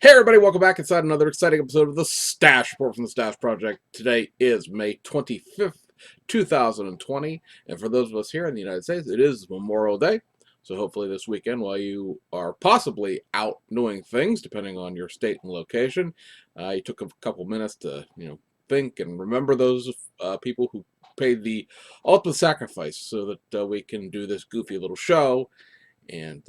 Hey everybody, welcome back inside another exciting episode of the Stash Report from the Stash Project. Today is May 25th, 2020, and for those of us here in the United States, it is Memorial Day. So hopefully this weekend, while you are possibly out doing things, depending on your state and location, you took a couple minutes to, think and remember those people who paid the ultimate sacrifice so that we can do this goofy little show and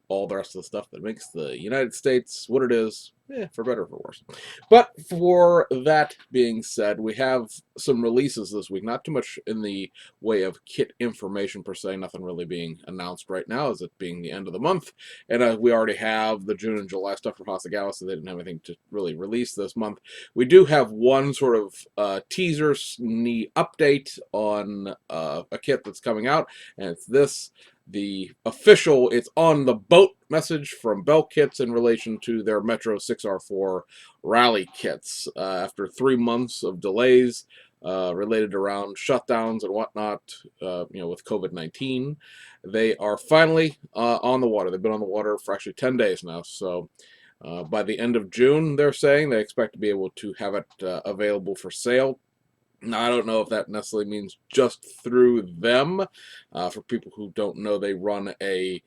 all the rest of the stuff that makes the United States what it is, for better or for worse. But for that being said, we have some releases this week. Not too much in the way of kit information per se. Nothing really being announced right now, as it being the end of the month. And we already have the June and July stuff for Hasagawa, so they didn't have anything to really release this month. We do have one sort of teaser update on a kit that's coming out, and it's this. The official "it's on the boat" message from VOLK Kits in relation to their Metro 6R4 rally kits. After 3 months of delays related around shutdowns and whatnot, with COVID-19, they are finally on the water. They've been on the water for actually 10 days now. So by the end of June, they're saying they expect to be able to have it available for sale. Now, I don't know if that necessarily means just through them. For people who don't know, they run a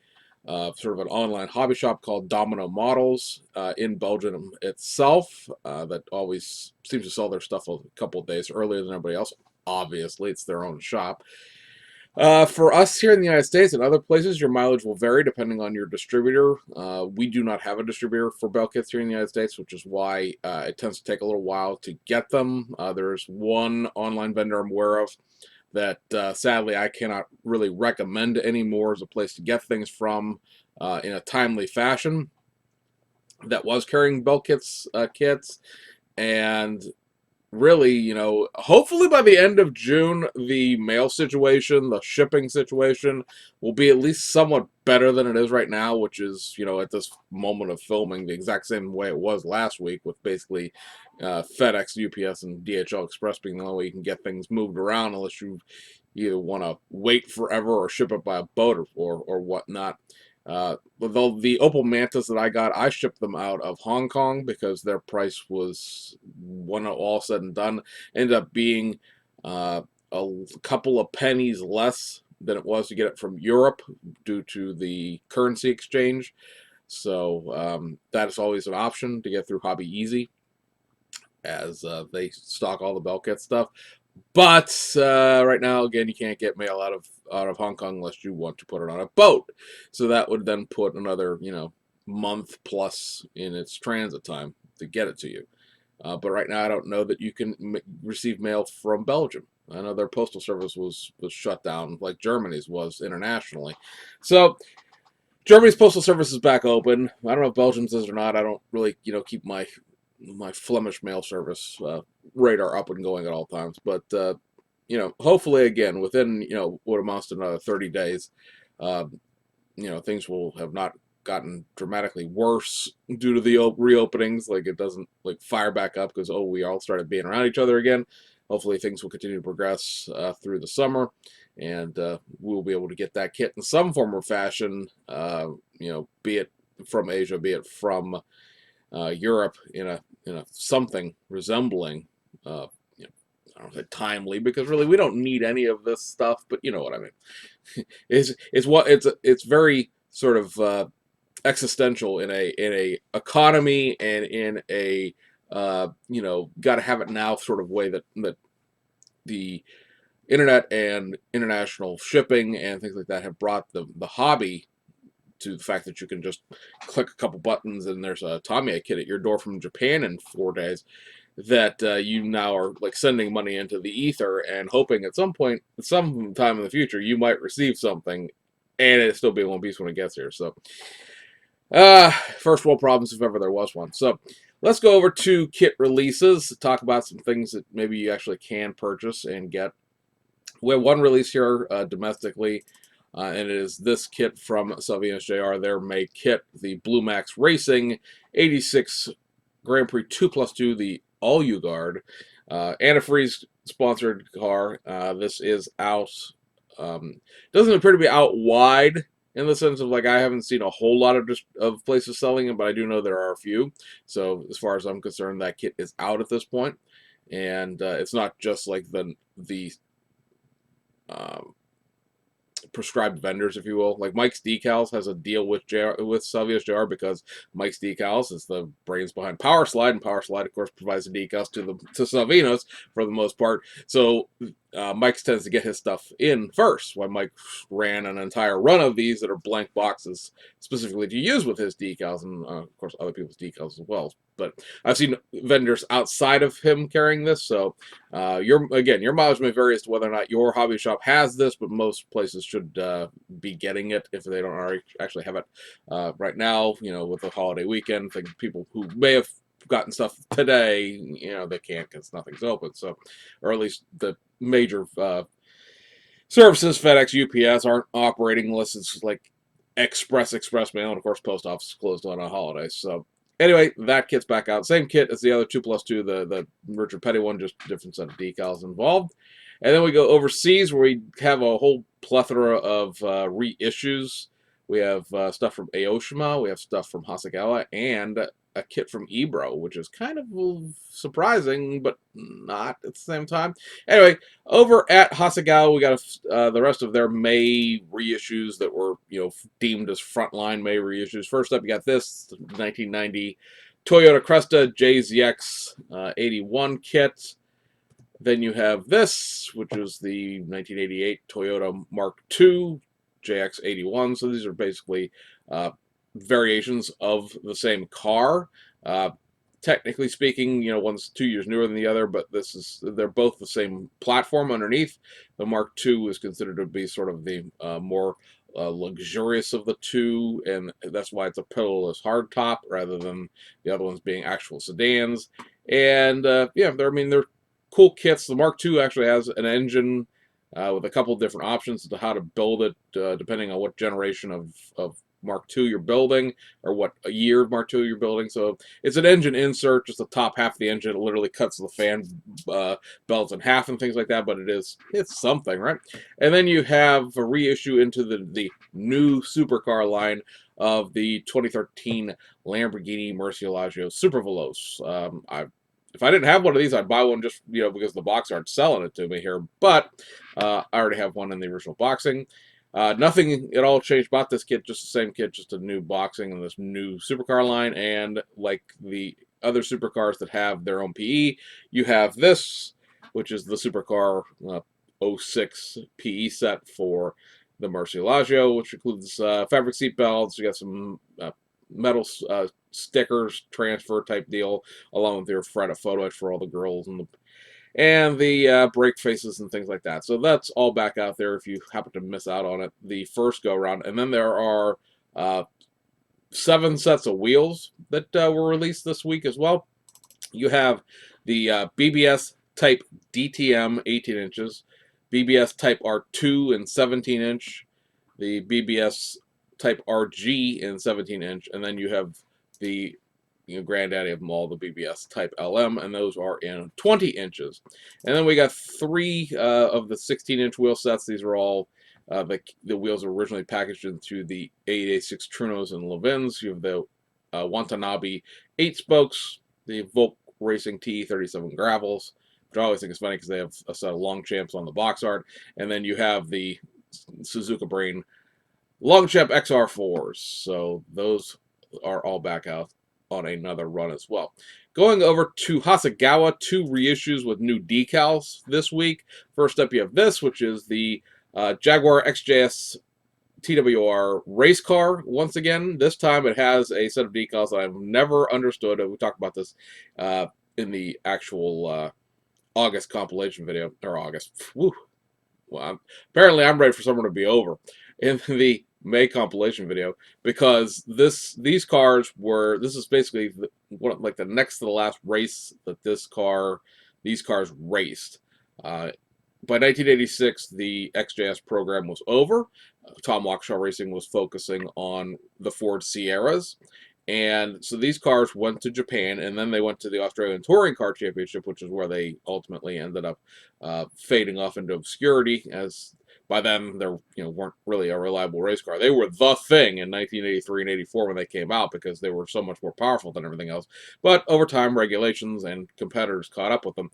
sort of an online hobby shop called Domino Models in Belgium itself that always seems to sell their stuff a couple of days earlier than everybody else. Obviously, it's their own shop. For us here in the United States and other places, your mileage will vary depending on your distributor. We do not have a distributor for VOLK kits here in the United States, which is why it tends to take a little while to get them. There's one online vendor I'm aware of that sadly I cannot really recommend anymore as a place to get things from in a timely fashion, that was carrying VOLK kits, and really, hopefully by the end of June, the mail situation, the shipping situation, will be at least somewhat better than it is right now, which is, at this moment of filming, the exact same way it was last week, with basically FedEx, UPS, and DHL Express being the only way you can get things moved around, unless you either want to wait forever or ship it by a boat or whatnot. The Opal Mantas that I got, I shipped them out of Hong Kong because their price was, when all said and done, ended up being a couple of pennies less than it was to get it from Europe due to the currency exchange. So that is always an option to get through Hobby Easy, as they stock all the VOLK kit stuff. But right now, again, you can't get mail out of Hong Kong unless you want to put it on a boat. So that would then put another, month plus in its transit time to get it to you. But right now, I don't know that you can receive mail from Belgium. I know their postal service was shut down, like Germany's was internationally. So Germany's postal service is back open. I don't know if Belgium's is or not. I don't really, keep my Flemish mail service radar up and going at all times. But hopefully, again, within what amounts to another 30 days, things will have not gotten dramatically worse due to the reopenings. Like, it doesn't fire back up because we all started being around each other again. Hopefully, things will continue to progress through the summer, and we'll be able to get that kit in some form or fashion. Be it from Asia, be it from Europe, in a something resembling, I don't know, timely, because really we don't need any of this stuff, but you know what I mean. It's very sort of existential in a economy and in a got to have it now sort of way that the internet and international shipping and things like that have brought the hobby to the fact that you can just click a couple buttons and there's a Tamiya kit at your door from Japan in 4 days, that you now are sending money into the ether and hoping at some point, sometime in the future, you might receive something, and it still be in one piece when it gets here. So first world problems, if ever there was one. So let's go over to kit releases, talk about some things that maybe you actually can purchase and get. We have one release here domestically, and it is this kit from Salvinas JR, their May kit, the Blue Max Racing 86 Grand Prix 2+2, the All-U-Guard. Antifreeze sponsored car. This is out, doesn't appear to be out wide in the sense of like I haven't seen a whole lot of places selling it, but I do know there are a few. So as far as I'm concerned, that kit is out at this point, and it's not just like the um, prescribed vendors, if you will. Like Mike's Decals has a deal with Salvia's JR because Mike's Decals is the brains behind Power Slide, and Power Slide, of course, provides the decals to Salvino's for the most part. So Mike's tends to get his stuff in first. Why Mike ran an entire run of these that are blank boxes specifically to use with his decals, and of course other people's decals as well. But I've seen vendors outside of him carrying this, so your mileage may vary as to whether or not your hobby shop has this, but most places should be getting it if they don't already actually have it right now. You know, with the holiday weekend, I think people who may have gotten stuff today, you know, they can't because nothing's open. So, or at least the major services, FedEx, UPS, aren't operating unless it's like express mail, and of course, post office is closed on a holiday. So anyway, that kit's back out. Same kit as the other 2+2, the Richard Petty one, just different set of decals involved. And then we go overseas where we have a whole plethora of reissues. We have stuff from Aoshima, we have stuff from Hasegawa, and a kit from Ebro, which is kind of surprising, but not at the same time. Anyway, over at Hasegawa, we got the rest of their May reissues that were, you know, deemed as frontline May reissues. First up, you got this 1990 Toyota Cresta JZX 81 kit. Then you have this, which is the 1988 Toyota Mark II JX81. So these are basically variations of the same car. Technically speaking, you know, one's 2 years newer than the other, but they're both the same platform underneath. The Mark II is considered to be sort of the more luxurious of the two, and that's why it's a pillarless hardtop rather than the other ones being actual sedans. And yeah, they're cool kits. The Mark II actually has an engine with a couple of different options as to how to build it, depending on what generation of Mark II you're building, or what year of Mark II you're building. So it's an engine insert, just the top half of the engine. It literally cuts the fan belts in half and things like that, but it's something, right? And then you have a reissue into the new supercar line of the 2013 Lamborghini Murcielago Superveloce. If I didn't have one of these, I'd buy one just, you know, because the box aren't selling it to me here. But I already have one in the original boxing. Nothing at all changed about this kit, just the same kit, just a new boxing and this new supercar line. And like the other supercars that have their own PE, you have this, which is the supercar 06 PE set for the Murcielago, which includes fabric seat belts. You got some metal stickers, transfer type deal, along with your Fred photo etch for all the girls and the brake faces and things like that. So that's all back out there if you happen to miss out on it the first go around. And then there are 7 sets of wheels that were released this week as well. You have the BBS Type DTM 18 inches, BBS Type R2 and 17 inch, the BBS Type RG in 17 inch, and then you have the granddaddy of them all, the BBS Type LM, and those are in 20 inches. And then we got 3 of the 16-inch wheel sets. These are all the wheels were originally packaged into the 886 Trunos and Levins. You have the Watanabe 8 spokes, the VOLK Racing TE37 Gravels, which I always think is funny because they have a set of Longchamps on the box art, and then you have the Suzuka Brain Longchamp XR4s. So those are all back out on another run as well. Going over to Hasegawa, 2 reissues with new decals this week. First up, you have this, which is the Jaguar XJS TWR race car. Once again, this time it has a set of decals that I've never understood. We talked about this in the actual August compilation video, or August. Whew. Well, apparently I'm ready for summer to be over. In the May compilation video, because these cars were, this is basically like the next to the last race that these cars raced. By 1986, the XJS program was over. Tom Waukesha Racing was focusing on the Ford Sierras. And so these cars went to Japan, and then they went to the Australian Touring Car Championship, which is where they ultimately ended up fading off into obscurity, as by then, there weren't really a reliable race car. They were the thing in 1983 and 84 when they came out because they were so much more powerful than everything else. But over time, regulations and competitors caught up with them.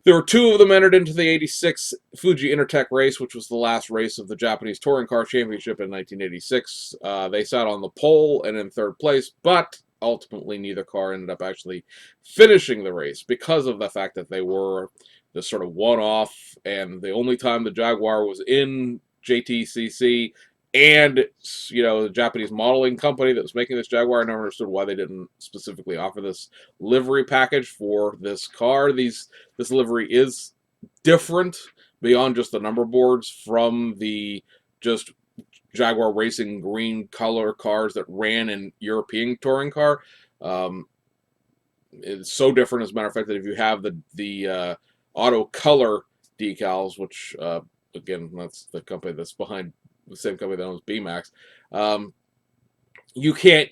There were two of them entered into the 86 Fuji Intertech race, which was the last race of the Japanese Touring Car Championship in 1986. They sat on the pole and in third place, but ultimately neither car ended up actually finishing the race because of the fact that they were this sort of one-off, and the only time the Jaguar was in JTCC, and the Japanese modeling company that was making this Jaguar, I never understood why they didn't specifically offer this livery package for this car. This livery is different beyond just the number boards from the just Jaguar Racing green color cars that ran in European touring car. It's so different, as a matter of fact, that if you have the auto color decals, which again, that's the company that's behind the same company that owns BMAX, you can't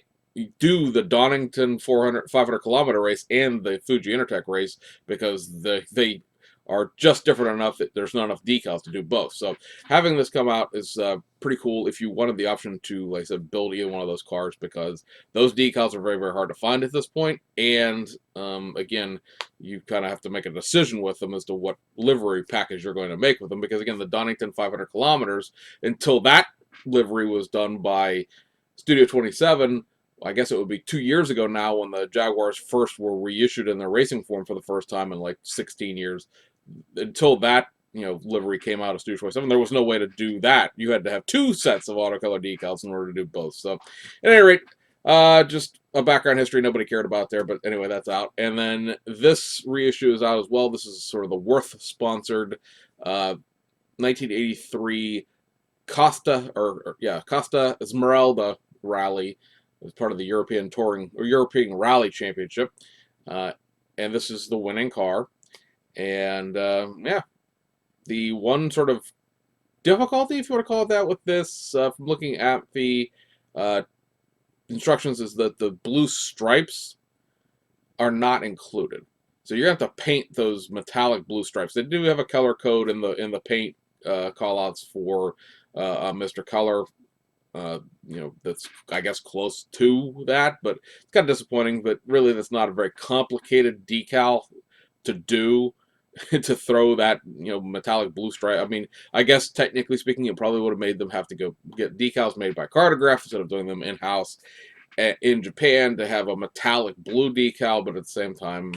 do the Donington 500 kilometer race and the Fuji Intertech race because they are just different enough that there's not enough decals to do both. So having this come out is pretty cool if you wanted the option to, like I said, build either one of those cars, because those decals are very, very hard to find at this point. And again, you kind of have to make a decision with them as to what livery package you're going to make with them, because again, the Donington 500 kilometers, until that livery was done by Studio 27, I guess it would be 2 years ago now, when the Jaguars first were reissued in their racing form for the first time in like 16 years. Until that livery came out of Studio 27, there was no way to do that. You had to have two sets of autocolor decals in order to do both. So, at any rate, just a background history nobody cared about there, but anyway, that's out. And then this reissue is out as well. This is sort of the Worth-sponsored 1983 Costa Esmeralda Rally as part of the European Touring or European Rally Championship, and this is the winning car. And yeah, the one sort of difficulty, if you want to call it that, with this, from looking at the instructions, is that the blue stripes are not included. So you're going to have to paint those metallic blue stripes. They do have a color code in the paint callouts for Mr. Color. That's, I guess, close to that, but it's kind of disappointing. But really, that's not a very complicated decal to do. To throw that metallic blue stripe. I mean, I guess technically speaking, it probably would have made them have to go get decals made by Cartograph instead of doing them in-house in Japan to have a metallic blue decal. But at the same time,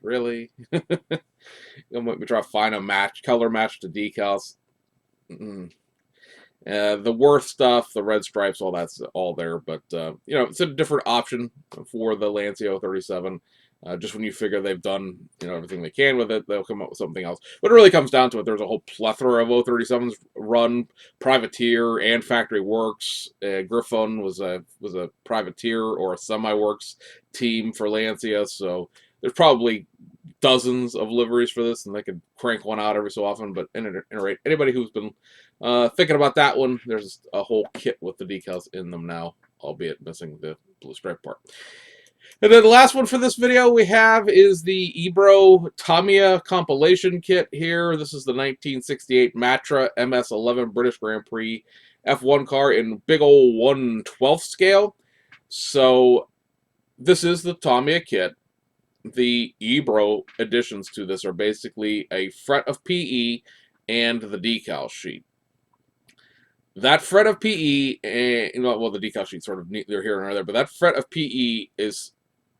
really, you'll make me try to find a color match to decals. The Worth stuff, the red stripes, all that's all there, but it's a different option for the Lancia 037. Just when you figure they've done everything they can with it, they'll come up with something else. But it really comes down to it. There's a whole plethora of 037s run privateer and factory works. Griffon was a privateer or a semi-works team for Lancia, so there's probably dozens of liveries for this, and they could crank one out every so often. But at any rate, anybody who's been thinking about that one, there's a whole kit with the decals in them now, albeit missing the blue stripe part. And then the last one for this video we have is the Ebro Tamiya compilation kit here. This is the 1968 Matra MS11 British Grand Prix F1 car in big old 1/12 scale. So this is the Tamiya kit. The Ebro additions to this are basically a fret of PE and the decal sheet. That fret of PE, and well, the decal sheet sort of neither here nor there, but that fret of PE is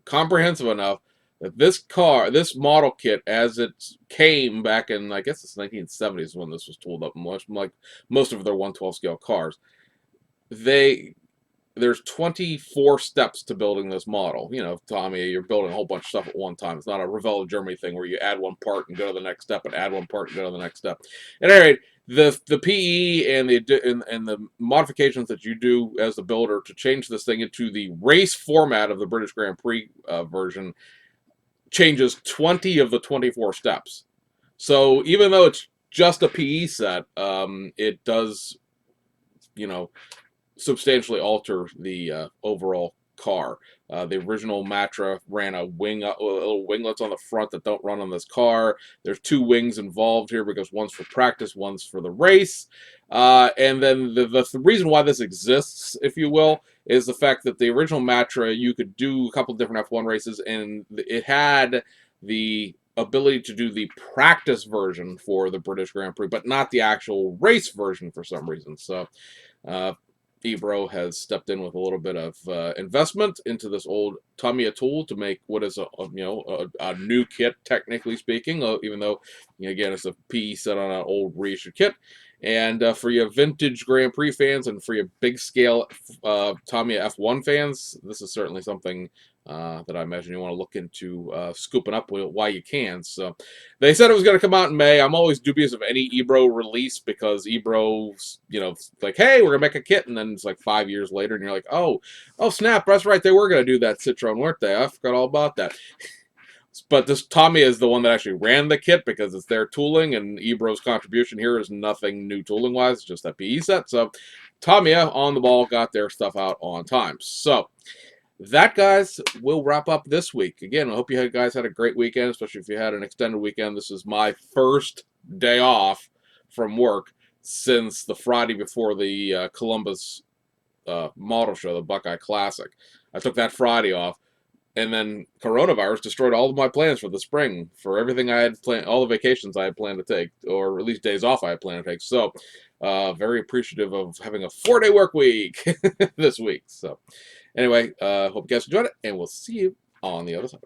comprehensive enough that this model kit, as it came back in, I guess it's 1970s when this was tooled up, much like most of their 1/12 scale cars, there's 24 steps to building this model. Tamiya, you're building a whole bunch of stuff at one time. It's not a Revell Germany thing where you add one part and go to the next step, and add one part and go to the next step. At any rate, the PE and the modifications that you do as the builder to change this thing into the race format of the British Grand Prix version changes 20 of the 24 steps. So even though it's just a PE set, it does, substantially alter the overall car. The original Matra ran a little winglets on the front that don't run on this car. There's 2 wings involved here because one's for practice, one's for the race. And then the reason why this exists, if you will, is the fact that the original Matra, you could do a couple different F1 races, and it had the ability to do the practice version for the British Grand Prix, but not the actual race version for some reason. So Ebro has stepped in with a little bit of investment into this old Tamiya tool to make what is a new kit, technically speaking, even though, again, it's a PE set on an old reissued kit. And for your vintage Grand Prix fans and for your big scale Tamiya F1 fans, this is certainly something that I imagine you want to look into scooping up while you can. So they said it was going to come out in May. I'm always dubious of any Ebro release because Ebro's, like, hey, we're going to make a kit. And then it's like 5 years later and you're like, oh, snap, that's right. They were going to do that Citroen, weren't they? I forgot all about that. But this Tamiya is the one that actually ran the kit because it's their tooling, and Ebro's contribution here is nothing new tooling-wise, it's just that PE set. So Tamiya, on the ball, got their stuff out on time. So that, guys, will wrap up this week. Again, I hope you guys had a great weekend, especially if you had an extended weekend. This is my first day off from work since the Friday before the Columbus model show, the Buckeye Classic. I took that Friday off. And then coronavirus destroyed all of my plans for the spring, for everything I had planned, all the vacations I had planned to take, or at least days off I had planned to take. So, very appreciative of having a 4-day work week this week. So, anyway, hope you guys enjoyed it, and we'll see you on the other side.